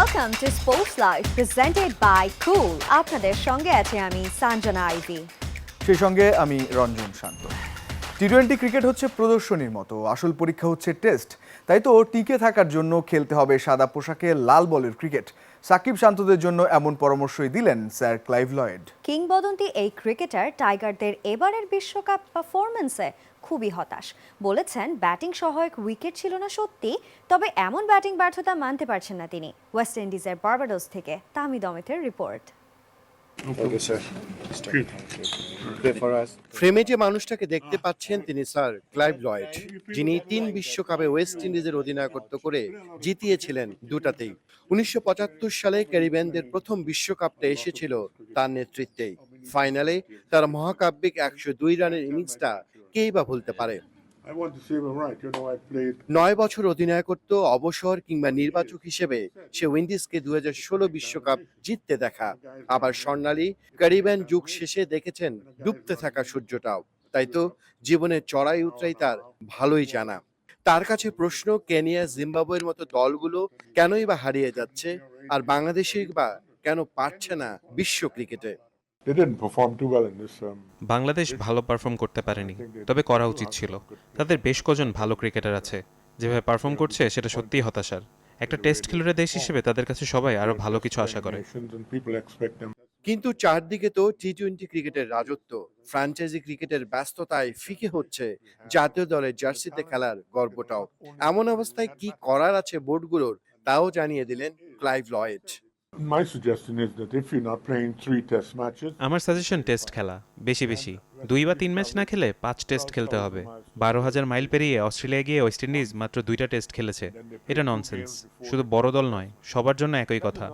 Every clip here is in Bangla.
Welcome to Sports Life presented by Cool. আপনাদের সঙ্গে আছে আমি সাঞ্জনা আইভি। সেই সঙ্গে আমি রঞ্জন শান্ত। টি-20 ক্রিকেট হচ্ছে প্রদর্শনীর মতো, আসল পরীক্ষা হচ্ছে টেস্ট। তাই তো টিকে থাকার জন্য খেলতে হবে সাদা পোশাকে লাল বলের ক্রিকেট। সাকিব শান্তদের জন্য এমন পরামর্শই দিলেন স্যার ক্লাইভ লয়েড। কিংবদন্তি এই ক্রিকেটার টাইগারদের এবারের বিশ্বকাপ পারফরম্যান্সে খুবই হতাশ। বলেছেন ব্যাটিং সহায়ক উইকেট ছিল না সত্যি, তবে এমন ব্যাটিং ব্যর্থতা মানতে পারছেন না তিনি। ওয়েস্ট ইন্ডিজের বার্বাডোস থেকে তামিদ অমিতের রিপোর্ট। ফ্রেমে যে মানুষটাকে দেখতে পাচ্ছেন তিনি স্যার ক্লাইভ লয়েড, যিনি 3 বিশ্বকাপে ওয়েস্ট ইন্ডিজের অধিনায়কত্ব করে জিতিয়েছিলেন দুটাতেই। 1975 সালে ক্যারিবিয়ানদের প্রথম বিশ্বকাপটা এসেছিল তার নেতৃত্বেই। ফাইনালে তার মহাকাব্যিক 102 রানের ইনিংসটা কেই বা ভুলতে পারে। 9 বছর অধিনায়কত্ব, অবসর কিংবা নির্বাচক হিসেবে সে উইন্ডিজকে 2016 বিশ্বকাপ জিততে দেখা, আবার স্বর্ণালী ক্যারিবিয়ান যুগ শেষে দেখেছেন ডুবতে থাকা সূর্যটাও। তাই তো জীবনের চড়াই উতরাই তার ভালোই জানা। তার কাছে প্রশ্ন, কেনিয়া জিম্বাবুয়ের মতো দলগুলো কেনই বা হারিয়ে যাচ্ছে, আর বাংলাদেশই বা কেন পারছে না বিশ্ব ক্রিকেটে। বাংলাদেশ ভালো পারফর্ম করতে পারেনি, তবে করা উচিত ছিল। তাদের বেশ কজন ভালো ক্রিকেটার আছে, যেভাবে পারফর্ম করছে সেটা সত্যিই হতাশার। একটা টেস্ট খেলুড়ে দেশ হিসেবে তাদের কাছে সবাই আরো ভালো কিছু আশা করে। কিন্তু চারদিকে তো টি-20 ক্রিকেটের রাজত্ব, ফ্র্যাঞ্চাইজি ক্রিকেটের ব্যস্ততায় ফিকে হচ্ছে জাতীয় দলের জার্সিতে খেলার গর্বটাও। এমন অবস্থায় কি করার আছে বোর্ডগুলোর, তাও জানিয়ে দিলেন ক্লাইভ লয়েড। আমার সাজেশন টেস্ট খেলা, বেশি বেশি 2 বা 3 ম্যাচ না খেলে 5 টেস্ট খেলতে হবে। 12,000 মাইল পেরিয়ে অস্ট্রেলিয়া গিয়ে ওয়েস্ট ইন্ডিজ মাত্র 2টা টেস্ট খেলেছে। এটা ননসেন্স। শুধু বড় দল নয়, সবার জন্য একই কথা।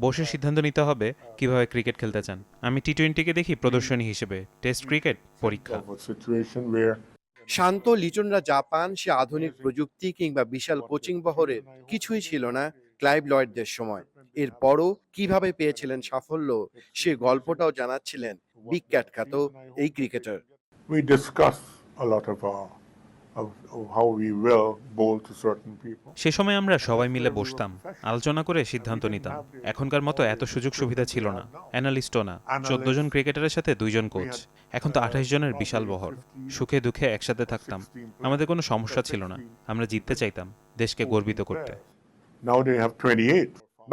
বসে সিদ্ধান্ত নিতে হবে কিভাবে ক্রিকেট খেলতে চান। আমি টি-20কে দেখি প্রদর্শনী হিসেবে, টেস্ট ক্রিকেট পরীক্ষা। শান্ত লিটনরা জাপান, সে আধুনিক প্রযুক্তি কিংবা বিশাল কোচিং বহরের কিছুই ছিল না ক্লাইভ লয়েডদের সময়। এরপরও কিভাবে পেয়েছিলেন সাফল্য, সে গল্পটাও জানাচ্ছিলেন বিখ্যাত খ্যাত এই ক্রিকেটার। সে সময় আমরা সবাই মিলে বসতাম, আলোচনা করে সিদ্ধান্ত নিতাম। এখনকার মতো এত সুযোগ সুবিধা ছিল না, অ্যানালিস্টও না। 14 জন ক্রিকেটারের সাথে 2 জন কোচ, এখন তো 28 জনের বিশাল বহর। সুখে দুঃখে একসাথে থাকতাম, আমাদের কোনো সমস্যা ছিল না। আমরা জিততে চাইতাম, দেশকে গর্বিত করতে।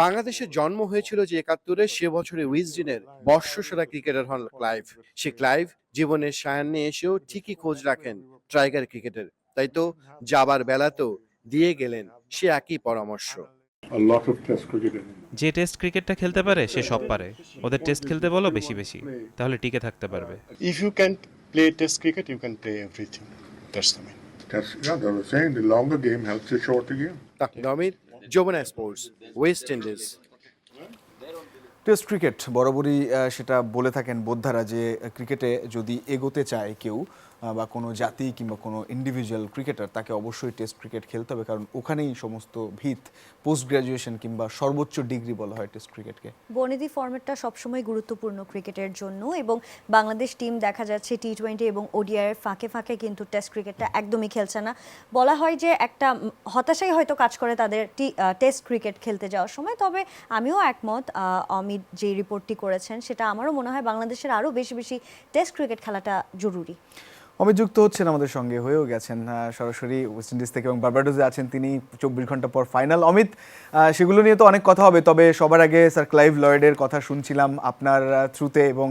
বাংলাদেশের জন্ম হয়েছিল যে 71-এ, সে বছরে উইজডেনের বর্ষসেরা ক্রিকেটার হন ক্লাইভ। সে ক্লাইভ জীবনের সায়ান্নে এসেও ঠিকই খোঁজ রাখেন টাইগার ক্রিকেটের। তাই তো যাবার বেলাতেও দিয়ে গেলেন সে একই পরামর্শ। যে টেস্ট ক্রিকেটটা খেলতে পারে সে সব পারে। ওদের টেস্ট খেলতে বলো বেশি বেশি, তাহলে টিকে থাকতে পারবে। If you can play test cricket, you can play everything. That's the main. They were saying the longer game helps the shorter game. তামিদ Amit, Jamuna sports, West Indies. Test cricket বরাবরই সেটা বলে থাকেন বোদ্ধারা যে ক্রিকেটে যদি এগোতে চায় কেউ বা কোনো জাতি কিংবা কোনো ইন্ডিভিজুয়াল ক্রিকেটার, তাকে অবশ্যই টেস্ট ক্রিকেট খেলতে হবে, কারণ ওখানেই সমস্ত ভিত। পোস্ট গ্র্যাজুয়েশন কিংবা সর্বোচ্চ ডিগ্রি বলা হয় টেস্ট ক্রিকেটকে। বনেদি ফরম্যাটটা সবসময় গুরুত্বপূর্ণ ক্রিকেটের জন্য, এবং বাংলাদেশ টিম দেখা যাচ্ছে টি-20 এবং ওডিআইয়ের ফাঁকে ফাঁকে কিন্তু টেস্ট ক্রিকেটটা একদমই খেলছে না। বলা হয় যে একটা হতাশাই হয়তো কাজ করে তাদের টেস্ট ক্রিকেট খেলতে যাওয়ার সময়। তবে আমিও একমত, অমিত যে রিপোর্টটি করেছেন সেটা আমারও মনে হয় বাংলাদেশের আরও বেশি বেশি টেস্ট ক্রিকেট খেলাটা জরুরি। অমিত যুক্ত হচ্ছেন আমাদের সঙ্গে, হয়েও গেছেন সরাসরি ওয়েস্ট ইন্ডিজ থেকে, এবং বার্বাডোসে আছেন তিনি 24 ঘন্টা পর ফাইনাল। অমিত, সেগুলো নিয়ে তো অনেক কথা হবে, তবে সবার আগে স্যার ক্লাইভ লয়েডের কথা শুনছিলাম আপনার থ্রুতে, এবং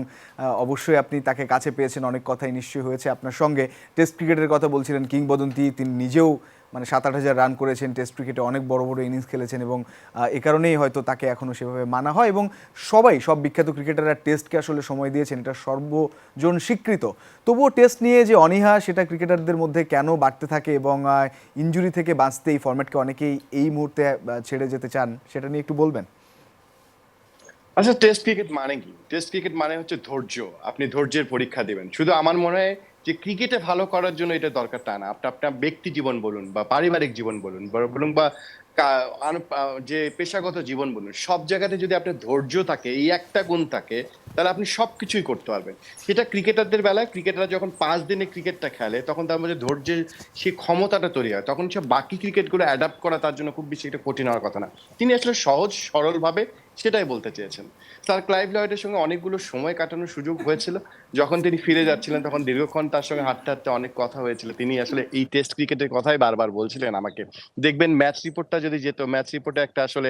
অবশ্যই আপনি তাকে কাছে পেয়েছেন, অনেক কথাই নিশ্চয়ই হয়েছে আপনার সঙ্গে। টেস্ট ক্রিকেটের কথা বলছিলেন, কিংবদন্তি, তিনি নিজেও মানে 7-8 রান করেছেন টেস্ট ক্রিকেটে, অনেক বড় বড় ইনিংস খেলেছেন, এবং এ কারণেই হয়তো তাকে এখনও সেভাবে মানা হয়। এবং সব বিখ্যাত ক্রিকেটাররা টেস্টকে আসলে সময় দিয়েছেন, এটা সর্বজন স্বীকৃত। তবুও টেস্ট নিয়ে যে অনীহা, সেটা ক্রিকেটারদের মধ্যে কেন বাড়তে থাকে, এবং ইনজুরি থেকে বাঁচতে এই ফরম্যাটকে অনেকেই এই মুহূর্তে ছেড়ে যেতে চান, সেটা নিয়ে একটু বলবেন। আচ্ছা, টেস্ট ক্রিকেট মানে কি? টেস্ট ক্রিকেট মানে হচ্ছে ধৈর্য। আপনি ধৈর্যের পরীক্ষা দিবেন। শুধু আমার মনে হয় যে ক্রিকেটে ভালো করার জন্য এটা দরকার তা না। আপনার ব্যক্তি জীবন বলুন বা পারিবারিক জীবন বলুন বলুন বা যে পেশাগত জীবন বলুন, সব জায়গাতে যদি আপনার ধৈর্য থাকে, এই একটা গুণ থাকে, তাহলে আপনি সবকিছুই করতে পারবেন। সেটা ক্রিকেটারদের বেলায়, ক্রিকেটাররা যখন 5 দিনে ক্রিকেটটা খেলে তখন তার মধ্যে ধৈর্যের সেই ক্ষমতাটা তৈরি হয়, তখন সে বাকি ক্রিকেটগুলো অ্যাডাপ্ট করা তার জন্য খুব বেশি একটা কঠিন হওয়ার কথা না। তিনি আসলে সহজ সরলভাবে সেটাই বলতে চেয়েছেন। স্যার ক্লাইভ লয়েডের সঙ্গে অনেকগুলো সময় কাটানোর সুযোগ হয়েছিল। যখন তিনি ফিরে যাচ্ছিলেন তখন দীর্ঘক্ষণ তার সঙ্গে হাঁটতে হাঁটতে অনেক কথা হয়েছিল। তিনি আসলে এই টেস্ট ক্রিকেটের কথাই বারবার বলছিলেন আমাকে। দেখবেন ম্যাচ রিপোর্টটা যদি যেত, ম্যাচ রিপোর্টে একটা আসলে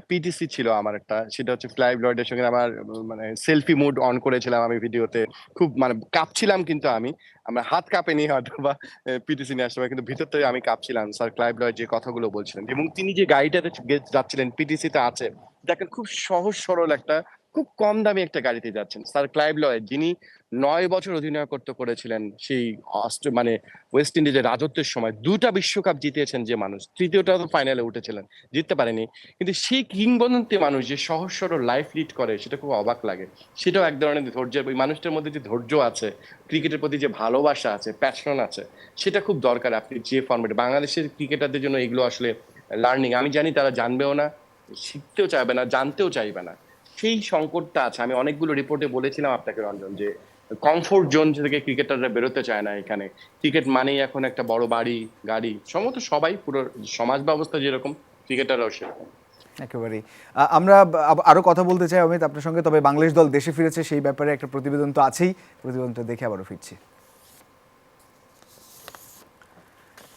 পিটিসি ছিল আমার একটা, সেটা হচ্ছে ক্লাইভ লয়েডের সঙ্গে আমার মানে সেলফি মুড অন করেছিলাম আমি ভিডিওতে। খুব মানে কাঁপছিলাম, কিন্তু আমরা হাত কাঁপেনি হয়তো বা পিটিসি নেওয়ার সময়, কিন্তু ভিতর থেকে আমি কাঁপছিলাম স্যার ক্লাইভ লয়েড যে কথাগুলো বলছিলেন। এবং তিনি যে গাড়িটাতে যাচ্ছিলেন পিটিসিতে আছে, দেখেন খুব সহজ সরল একটা, খুব কম দামি একটা গাড়িতে যাচ্ছেন। স্যার ক্লাইভ লয়েড যিনি 9 বছর অধিনায়কত্ব করেছিলেন সেই মানে ওয়েস্ট ইন্ডিজের রাজত্বের সময়, 2টা বিশ্বকাপ জিতিয়েছেন যে মানুষ, তৃতীয়টা তো ফাইনালে উঠেছিলেন, জিততে পারেনি, কিন্তু সেই কিংবদন্তি মানুষ যে সহজ সরল লাইফ লিড করে, সেটা খুব অবাক লাগে। সেটাও এক ধরনের ধৈর্যের, ওই মানুষটার মধ্যে যে ধৈর্য আছে, ক্রিকেটের প্রতি যে ভালোবাসা আছে, প্যাশন আছে, সেটা খুব দরকার। আপনি যে ফরম্যাটে বাংলাদেশের ক্রিকেটারদের জন্য এগুলো আসলে লার্নিং, আমি জানি তারা জানবেও না, শিখতেও চাইবে না, জানতেও চাইবে না, সেই সংকটটা আছে। আমি অনেকগুলো রিপোর্টে বলেছিলাম আপনাকে রঞ্জন, যে কমফোর্ট জোন থেকে ক্রিকেটাররা বেরোতে চায় না এখানে। ক্রিকেট মানেই এখন একটা বড় বাড়ি গাড়ি, সম্ভবত সবাই, পুরো সমাজ ব্যবস্থা যেরকম, ক্রিকেটাররাও সেরকম। একেবারেই। আমরা আরো কথা বলতে চাই অমিত আপনার সঙ্গে, তবে বাংলাদেশ দল দেশে ফিরেছে সেই ব্যাপারে একটা প্রতিবেদন তো আছেই, প্রতিবেদনটা দেখে আবারও ফিরছি।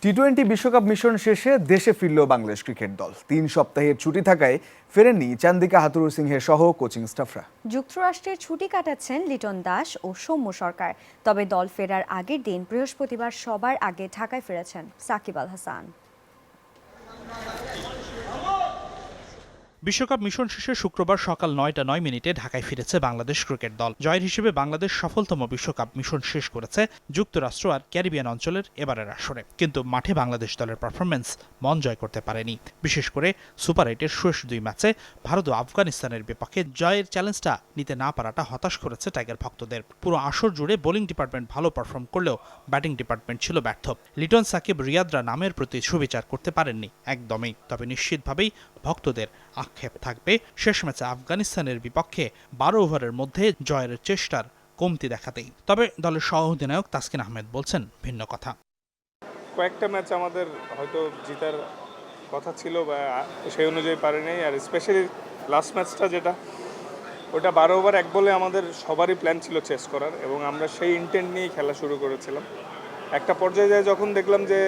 টি-20 বিশ্বকাপ মিশন শেষে দেশে ফিরল বাংলাদেশ ক্রিকেট দল। 3 সপ্তাহের ছুটি থাকায় ফেরেননি চান্দিকা হাথুরুর সিংহের সহ কোচিং স্টাফরা। যুক্তরাষ্ট্রের ছুটি কাটাচ্ছেন লিটন দাস ও সৌম্য সরকার। তবে দল ফেরার আগের দিন বৃহস্পতিবার সবার আগে ঢাকায় ফিরেছেন সাকিব আল হাসান। বিশ্বকাপ মিশন শেষে শুক্রবার সকাল 9:09 ঢাকায় ফিরেছে বাংলাদেশ ক্রিকেট দল। জয়ের হিসেবে বাংলাদেশ সফলতম বিশ্বকাপ মিশন শেষ করেছে যুক্তরাষ্ট্র আর ক্যারিবিয়ান অঞ্চলের এবারের আসরে। কিন্তু মাঠে বাংলাদেশ দলের পারফরমেন্স মন জয় করতে পারেনি। বিশেষ করে সুপার 8-এর শেষ 2 ম্যাচে ভারত ও আফগানিস্তানের বিপক্ষে জয়ের চ্যালেঞ্জটা নিতে না পারাটা হতাশ করেছে টাইগার ভক্তদের। পুরো আসর জুড়ে বোলিং ডিপার্টমেন্ট ভালো পারফর্ম করলেও ব্যাটিং ডিপার্টমেন্ট ছিল ব্যর্থ। লিটন, সাকিব, রিয়াদরা নামের প্রতি সুবিচার করতে পারেননি একদমই। তবে নিশ্চিতভাবেই ভক্তদের আক্ষেপ থাকবে শেষ ম্যাচে আফগানিস্তানের বিপক্ষে 12 ওভারের মধ্যে জয়ের চেষ্টার কমতি দেখাতেই। তবে দলের সহ অধিনায়ক তাসকিন আহমেদ বলছেন ভিন্ন কথা। কয়েকটা ম্যাচ আমাদের হয়তো জিতার কথা ছিল বা সেই অনুযায়ী পারেনি, আর স্পেশালি লাস্ট ম্যাচটা যেটা, ওটা 12 ওভার 1 বলে আমাদের সবারই প্ল্যান ছিল চেস করার, এবং আমরা সেই ইন্টেন্ট নিয়েই খেলা শুরু করেছিলাম। একটা পর্যায়ে যায় যখন দেখলাম যে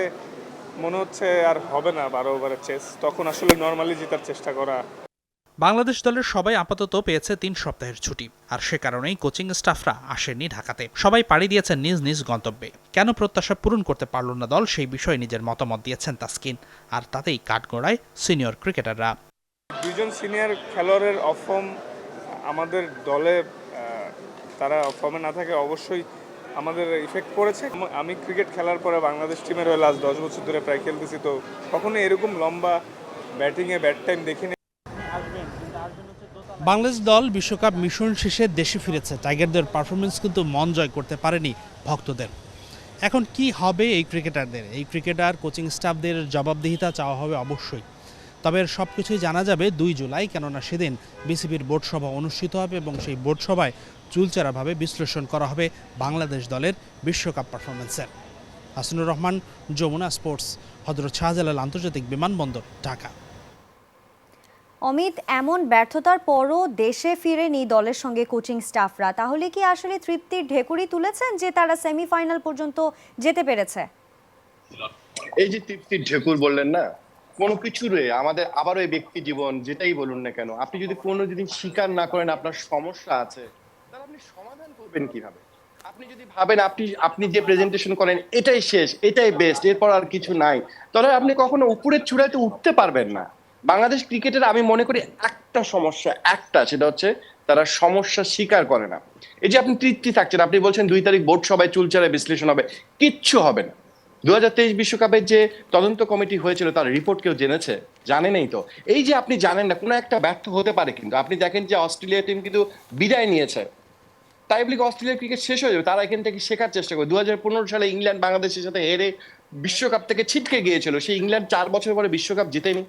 মনে হচ্ছে আর হবে না 12 ওভারের চেস, তখন আসলে নর্মালি জেতার চেষ্টা করা। বাংলাদেশ দলের সবাই আপাতত পেয়েছে 3 সপ্তাহের ছুটি, আর সে কারণেই কোচিং স্টাফরা আসেননি ঢাকাতে। সবাই পাড়ি দিয়েছেন নিজ নিজ গন্তব্যে। কেন প্রত্যাশা পূরণ করতে পারল না দল, সেই বিষয়ে নিজের মতামত দিয়েছেন তাসকিন, আর তাতেই কাঠগড়ায় সিনিয়র ক্রিকেটাররা। 2 জন সিনিয়র খেলোয়াড়ের অফ ফর্ম আমাদের দলে, তারা অফ ফর্মে না থাকে অবশ্যই আমাদের ইফেক্ট পড়েছে। আমি ক্রিকেট খেলার পরে বাংলাদেশ টিমের হয়ে লাস্ট 10 বছর ধরে প্রায় খেলতেছি, তো কখনো এরকম লম্বা ব্যাটিংয়ে ব্যাট টাইম দেখিনি। বাংলাদেশ দল বিশ্বকাপ মিশন শেষে দেশে ফিরেছে। টাইগারদের পারফরমেন্স কিন্তু মন জয় করতে পারেনি ভক্তদের। এখন কি হবে এই ক্রিকেটারদের? এই ক্রিকেটার কোচিং স্টাফদের জবাবদিহিতা চাওয়া হবে অবশ্যই। তবে সব কিছুই জানা যাবে 2 জুলাই, কেননা সেদিন বিসিবির বোর্ড সভা অনুষ্ঠিত হবে এবং সেই বোর্ড সভায় চুলচেরাভাবে বিশ্লেষণ করা হবে বাংলাদেশ দলের বিশ্বকাপ পারফরমেন্সের। হাসানুর রহমান, যমুনা স্পোর্টস, হযরত শাহজালাল আন্তর্জাতিক বিমানবন্দর, ঢাকা। অমিত, এমন ব্যর্থতার পরও দেশে ফিরেনি দলের সঙ্গে কোচিং স্টাফরা, তাহলে কি আসলে তৃপ্তির ঢেকুরি তুলেছেন যে তারা সেমিফাইনাল পর্যন্ত যেতে পেরেছে? এই যে তৃপ্তির ঢেকুর বললেন না, কোনো কিছুরে আমাদের আবারও এই ব্যক্তি জীবন যেটাই বলুন না কেন, আপনি যদি কোনো যদি স্বীকার না করেন আপনার সমস্যা আছে, তাহলে আপনি সমাধান করবেন কিভাবে? আপনি যদি ভাবেন আপনি যে প্রেজেন্টেশন করেন এটাই শেষ, এটাই বেস্ট, এরপর আর কিছু নাই, তাহলে আপনি কখনো উপরের চূড়ায় তো উঠতে পারবেন না। বাংলাদেশ ক্রিকেটের আমি মনে করি একটা সমস্যা, সেটা হচ্ছে তারা সমস্যা স্বীকার করে না। এই যে আপনি তৃপ্তি থাকছেন, আপনি বলছেন 2 তারিখ বোর্ড সভায় চুলচেরা বিশ্লেষণ হবে, কিচ্ছু হবে না। 2023 বিশ্বকাপের যে তদন্ত কমিটি হয়েছিল তার রিপোর্ট কেউ জেনেছে? জানেনই তো। এই যে আপনি জানেন না, কোনো একটা ব্যর্থ হতে পারে, কিন্তু আপনি দেখেন যে অস্ট্রেলিয়া টিম কিন্তু বিদায় নিয়েছে, তাই বলে কি অস্ট্রেলিয়ার ক্রিকেট শেষ হয়ে যাবে? তারা এখান থেকে শেখার চেষ্টা করে। 2015 সালে ইংল্যান্ড বাংলাদেশের সাথে হেরে বিশ্বকাপ থেকে ছিটকে গিয়েছিল, সেই ইংল্যান্ড 4 বছর পরে বিশ্বকাপ জিতেনি।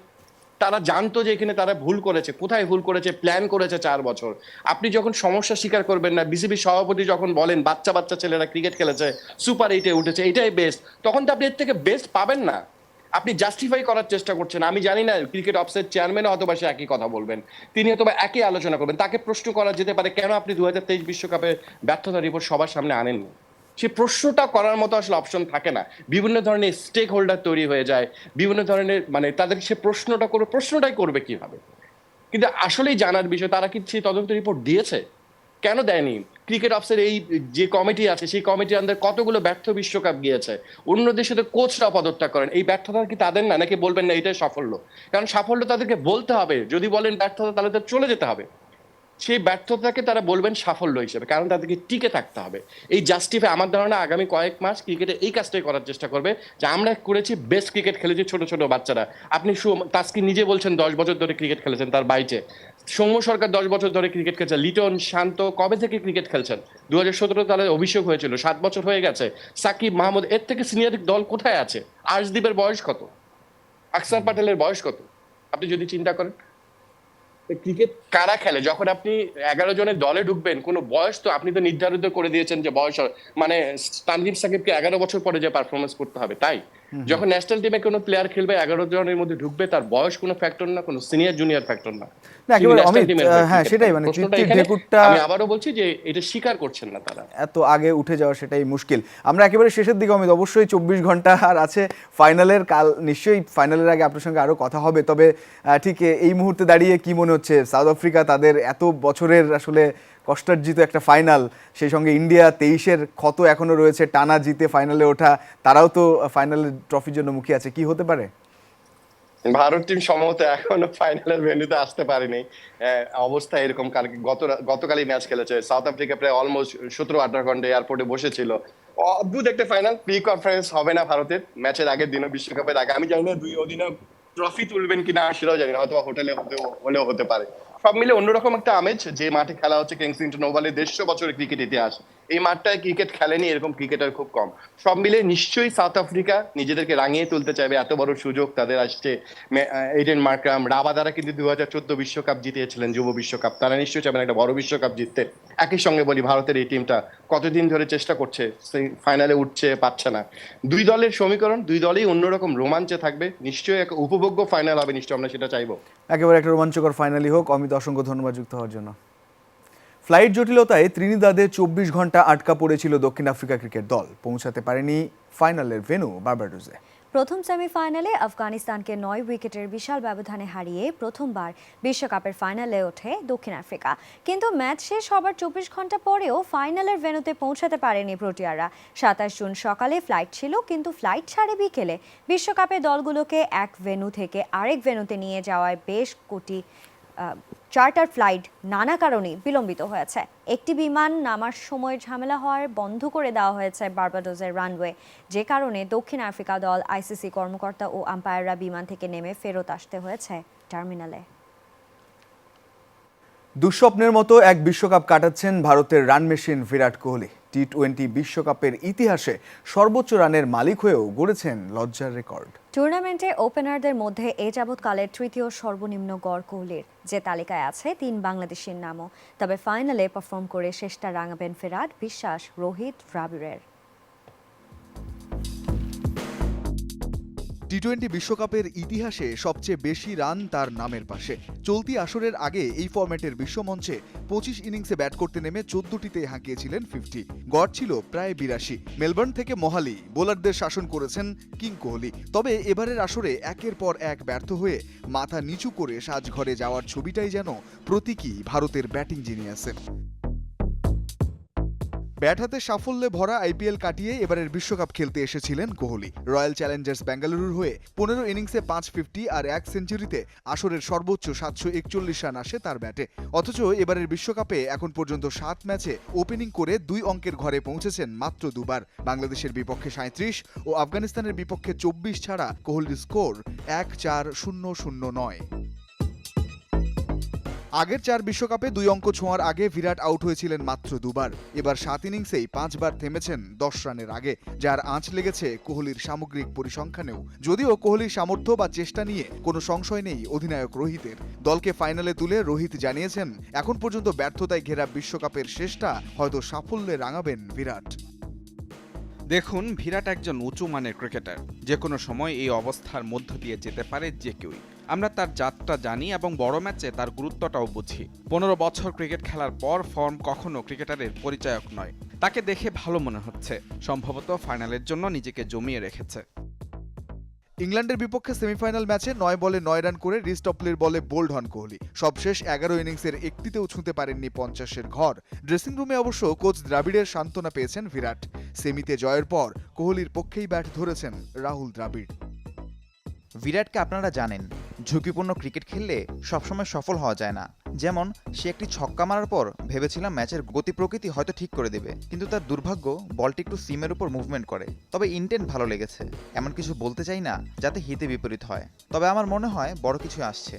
তারা জানতো যে এখানে তারা ভুল করেছে, কোথায় ভুল করেছে, প্ল্যান করেছে 4 বছর। আপনি যখন সমস্যা স্বীকার করবেন না, বিসিবি সভাপতি যখন বলেন বাচ্চা বাচ্চা ছেলেরা ক্রিকেট খেলেছে, সুপার 8-এ উঠেছে, এটাই বেস্ট, তখন তো আপনি এর থেকে বেস্ট পাবেন না। আপনি জাস্টিফাই করার চেষ্টা করছেন। আমি জানি না ক্রিকেট অফসের চেয়ারম্যানও হয়তো বা সে একই কথা বলবেন, তিনি হয়তো বা একই আলোচনা করবেন। তাকে প্রশ্ন করা যেতে পারে কেন আপনি 2023 বিশ্বকাপের ব্যর্থতা রিপোর্ট সবার সামনে আনেননি। সে প্রশ্নটা করার মতো আসলে অপশন থাকে না। বিভিন্ন ধরনের স্টেক হোল্ডার তৈরি হয়ে যায়, বিভিন্ন ধরনের মানে তাদের সে প্রশ্নটাই করবে কিভাবে। কিন্তু আসলেই জানার বিষয়, তারা কি সেই তদন্ত রিপোর্ট দিয়েছে? কেন দেয়নি? ক্রিকেট অফসের এই যে কমিটি আছে, সেই কমিটির আন্ডার কতগুলো ব্যর্থ বিশ্বকাপ গিয়েছে, অন্য দেশে তো কোচরা পদত্যাগ করেন। এই ব্যর্থতা কি তাদের না? নাকি বলবেন না এটাই সাফল্য? কারণ সাফল্য তাদেরকে বলতে হবে। যদি বলেন ব্যর্থতা, তাহলে তো চলে যেতে হবে। সেই ব্যর্থতাকে তারা বলবেন সাফল্য হিসেবে, কারণ তাদেরকে টিকে থাকতে হবে। এই জাস্টিফাই আমার ধারণা আগামী কয়েক মাস ক্রিকেটে এই কাজটাই করার চেষ্টা করবে, যে আমরা করেছি বেস্ট ক্রিকেট খেলেছি ছোট ছোট বাচ্চারা। আপনি তাস্কিন নিজে বলছেন 10 বছর ধরে ক্রিকেট খেলেছেন তার বাইচে। সৌম্য সরকার 10 বছর ধরে ক্রিকেট খেলছেন। লিটন, শান্ত কবে থেকে ক্রিকেট খেলছেন? 2017 সালে অভিষেক হয়েছিল, 7 বছর হয়ে গেছে। সাকিব, মাহমুদ, এর থেকে সিনিয়র দল কোথায় আছে? আর্শদীপের বয়স কত? আকসার প্যাটেলের বয়স কত? আপনি যদি চিন্তা করেন ক্রিকেট কারা খেলে, যখন আপনি 11 জনের দলে ঢুকবেন, কোনো বয়স তো আপনি তো নির্ধারিত করে দিয়েছেন যে বয়স, মানে তানজিম সাকিবকে 11 বছর পরে যে পারফরমেন্স করতে হবে, তাই যখন ন্যাশনাল টিমে কোনো প্লেয়ার খেলবে 11 জনের মধ্যে ঢুকবে, তার বয়স কোনো ফ্যাক্টর না, কোনো সিনিয়র জুনিয়র ফ্যাক্টর না। না, একেবারে অমিত, হ্যাঁ সেটাই, মানে কীর্তির ঢেকুরটা আমি আবারও বলছি যে এটা স্বীকার করছেন না তারা, এত আগে উঠে যাওয়া সেটাই মুশকিল। আমরা একেবারে শেষের দিকে অমিত, অবশ্যই 24 ঘন্টা আর আছে ফাইনালের, কাল নিশ্চয়ই ফাইনালের আগে আপনার সঙ্গে আরো কথা হবে। তবে ঠিক এই মুহূর্তে দাঁড়িয়ে কি মনে হচ্ছে, সাউথ আফ্রিকা তাদের এত বছরের আসলে কষ্টার্জিত একটা ফাইনাল, সেই সঙ্গে ইন্ডিয়া 23-এর ক্ষত এখনো রয়েছে, টানা জিতে ফাইনালে ওঠা, তারাও তো ফাইনালের ট্রফির জন্য মুখিয়ে আছে, কি হতে পারে? ভারত টিম সম্ভবত এখনো ফাইনালের ভেন্যুতে আসতে পারেনি। অবস্থা এরকম, গতকালই ম্যাচ খেলেছে সাউথ আফ্রিকা, প্রায় অলমোস্ট 17-18 ঘন্টা এয়ারপোর্টে বসেছিল। অদ্ভুত একটা ফাইনাল। প্রি কনফারেন্স হবে না ভারতের, ম্যাচের আগের দিনও, বিশ্বকাপের আগে। আমি জানি না 2 অধিনায়ক ট্রফি তুলবেন কিনা, সেটাও জানি না, হয়তো হোটেলে হলেও হতে পারে। সব মিলে অন্যরকম একটা আমেজ। যে মাঠে খেলা হচ্ছে কিংসলিংটন ওভালে, 150 বছরের ক্রিকেট ইতিহাস, এই মাঠটায় ক্রিকেট খেলেনি এরকম ক্রিকেটার খুব কম। সব মিলে নিশ্চয়ই সাউথ আফ্রিকা নিজেদেরকে রাঙিয়ে তুলতে চাইবে, এত বড় সুযোগ তাদের আসছে। এইডেন মার্ক্রাম, রাবাদারা কিন্তু 2014 বিশ্বকাপ জিতিয়েছিলেন, যুব বিশ্বকাপ। তারা নিশ্চয়ই চাইবেন একটা বড় বিশ্বকাপ জিততে। একই সঙ্গে বলি, ভারতের এই টিমটা কতদিন ধরে চেষ্টা করছে, সেই ফাইনালে উঠছে, পাচ্ছে না। দুই দলের সমীকরণ, দুই দলেই অন্যরকম রোমাঞ্চে থাকবে। নিশ্চয়ই এক উপভোগ্য ফাইনাল হবে, নিশ্চয়ই আমরা সেটা চাইবো। একেবারে একটা রোমাঞ্চকর ফাইনালই হোক। অমিত, অসংখ্য ধন্যবাদ যুক্ত হওয়ার জন্য। ফ্লাইট জটিলতায় ত্রিনিদাদে 24 ঘন্টা আটকা পড়েছিল দক্ষিণ আফ্রিকা ক্রিকেট দল, পৌঁছাতে পারেনি ফাইনালের ভেন্যু বার্বাডোসে। প্রথম সেমিফাইনালে আফগানিস্তানকে 9 উইকেটের বিশাল ব্যবধানে হারিয়ে প্রথমবার বিশ্বকাপের ফাইনালে ওঠে দক্ষিণ আফ্রিকা। কিন্তু ম্যাচ শেষ হবার 24 ঘন্টা পরেও ফাইনালের ভেন্যুতে পৌঁছাতে পারেনি প্রোটিয়ারা। 27 জুন সকালে ফ্লাইট ছিল, কিন্তু ফ্লাইট ছাড়ে বিকেলে। বিশ্বকাপে দলগুলোকে এক ভেন্যু থেকে আরেক ভেন্যুতে নিয়ে যাওয়ায় বেশ কোটি চার্টার ফ্লাইট নানা কারণে বিলম্বিত হয়েছে। একটি বিমান নামার সময় ঝামেলা হওয়ায় বন্ধ করে দেওয়া হয়েছে বার্বাডোসের রানওয়ে, যে কারণে দক্ষিণ আফ্রিকা দল, আইসিসি কর্মকর্তা ও আম্পায়াররা বিমান থেকে নেমে ফেরত আসতে হয়েছে টার্মিনালে। দুঃস্বপ্নের মতো এক বিশ্বকাপ কাটাচ্ছেন ভারতের রান মেশিন বিরাট কোহলি। টি-20 বিশ্বকাপের ইতিহাসে সর্বোচ্চ রানের মালিক হয়েও গড়েছেন লজ্জার রেকর্ড। টুর্নামেন্টে ওপেনারদের মধ্যে এ যাবৎকালের তৃতীয় সর্বনিম্ন গড় কোহলির, যে তালিকায় আছে 3 বাংলাদেশের নামও। তবে ফাইনালে পারফর্ম করে শেষটা রাঙাবেন ফেরার বিশ্বাস রোহিত দ্রাবিড়ের। টি-20 বিশ্বকাপের ইতিহাসে সবচেয়ে বেশি রান তার নামের পাশে। চলতি আসরের আগে এই ফরম্যাটের বিশ্বমঞ্চে 25 ইনিংসে ব্যাট করতে নেমে 14টিতে হাঁকিয়েছিলেন 50। গড় ছিল প্রায় 82। মেলবোর্ন থেকে মোহালি বোলারদের শাসন করেছেন কিং কোহলি। তবে এবারের আসরে একের পর এক ব্যর্থ হয়ে মাথা নিচু করে সাজঘরে যাওয়ার ছবিটাই যেন প্রতীকী ভারতের ব্যাটিং জিনিয়াসের। ব্যাট হাতে সাফল্যে ভরা আইপিএল কাটিয়ে এবারের বিশ্বকাপ খেলতে এসেছিলেন কোহলি। রয়্যাল চ্যালেঞ্জার্স বেঙ্গালুরুর হয়ে 15 ইনিংসে 550 আর 1 সেঞ্চুরিতে আসরের সর্বোচ্চ 741 রান আসে তার ব্যাটে। অথচ এবারের বিশ্বকাপে এখন পর্যন্ত 7 ম্যাচে ওপেনিং করে 2 অঙ্কের ঘরে পৌঁছেছেন মাত্র 2 বার। বাংলাদেশের বিপক্ষে 37 ও আফগানিস্তানের বিপক্ষে 24 ছাড়া কোহলির স্কোর 1-4-0-0-9। আগের 4 বিশ্বকাপে 2 অঙ্ক ছোঁয়ার আগে বিরাট আউট হয়েছিলেন মাত্র 2 বার। এবার 7 ইনিংসেই 5 বার থেমেছেন 10 রানের আগে, যার আঁচ লেগেছে কোহলির সামগ্রিক পরিসংখ্যানেও। যদিও কোহলির সামর্থ্য বা চেষ্টা নিয়ে কোনো সংশয় নেই অধিনায়ক রোহিতের। দলকে ফাইনালে তুলে রোহিত জানিয়েছেন, এখন পর্যন্ত ব্যর্থতায় ঘেরা বিশ্বকাপের শেষটা হয়তো সাফল্যে রাঙাবেন বিরাট। দেখুন, বিরাট একজন উঁচু মানের ক্রিকেটার। যে কোনো সময় এই অবস্থার মধ্য দিয়ে যেতে পারে যে কেউই। আমরা তার জাতটা জানি এবং বড় ম্যাচে তার গুরুত্বটাও বুঝি। 15 বছর ক্রিকেট খেলার পর ফর্ম কখনো ক্রিকেটারের পরিচায়ক নয়। তাকে দেখে ভালো মনে হচ্ছে, সম্ভবত ফাইনালের জন্য নিজেকে জমিয়ে রেখেছে। ইংল্যান্ডের বিপক্ষে সেমিফাইনাল ম্যাচে 9 বলে 9 রান করে রিস্টপলের বলে বোল্ড হন কোহলি। সবশেষ 11 ইনিংসের একটিতেও ছুঁতে পারেননি 50-এর ঘর। ড্রেসিং রুমে অবশ্য কোচ দ্রাবিড়ের সান্ত্বনা পেয়েছেন বিরাট। সেমিতে জয়ের পর কোহলির পক্ষেই ব্যাট ধরেছেন রাহুল দ্রাবিড়। বিরাটকে আপনারা জানেন, ঝুঁকিপূর্ণ ক্রিকেট খেললে সবসময় সফল হওয়া যায় না। যেমন সে একটি ছক্কা মারার পর ভেবেছিলাম ম্যাচের গতি প্রকৃতি হয়তো ঠিক করে দেবে, কিন্তু তার দুর্ভাগ্য বলটি একটু সিমের উপর মুভমেন্ট করে। তবে ইন্টেন্ট ভালো লেগেছে। এমন কিছু বলতে চাই না যাতে হিতে বিপরীত হয়, তবে আমার মনে হয় বড় কিছু আসছে।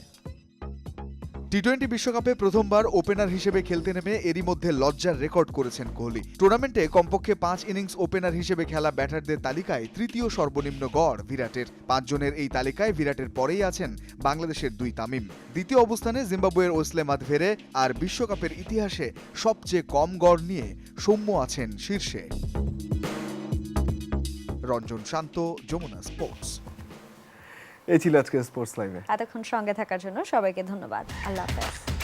টি-20 বিশ্বকাপে প্রথমবার ওপেনার হিসেবে খেলতে নেমে এরই মধ্যে লজ্জার রেকর্ড করেছেন কোহলি। টুর্নামেন্টে কমপক্ষে 5 ইনিংস ওপেনার হিসেবে খেলা ব্যাটারদের তালিকায় তৃতীয় সর্বনিম্ন গড় বিরাটের। 5 জনের এই তালিকায় বিরাটের পরেই আছেন বাংলাদেশের 2 তামিম। দ্বিতীয় অবস্থানে জিম্বাবুয়ের ওসলে মাদভেরে, আর বিশ্বকাপের ইতিহাসে সবচেয়ে কম গড় নিয়ে সৌম্য আছেন শীর্ষে। রঞ্জন শান্ত, যমুনা স্পোর্টস। এই ছিল আজকে স্পোর্টস লাইভে। এতক্ষণ সঙ্গে থাকার জন্য সবাইকে ধন্যবাদ। আল্লাহ হাফেজ।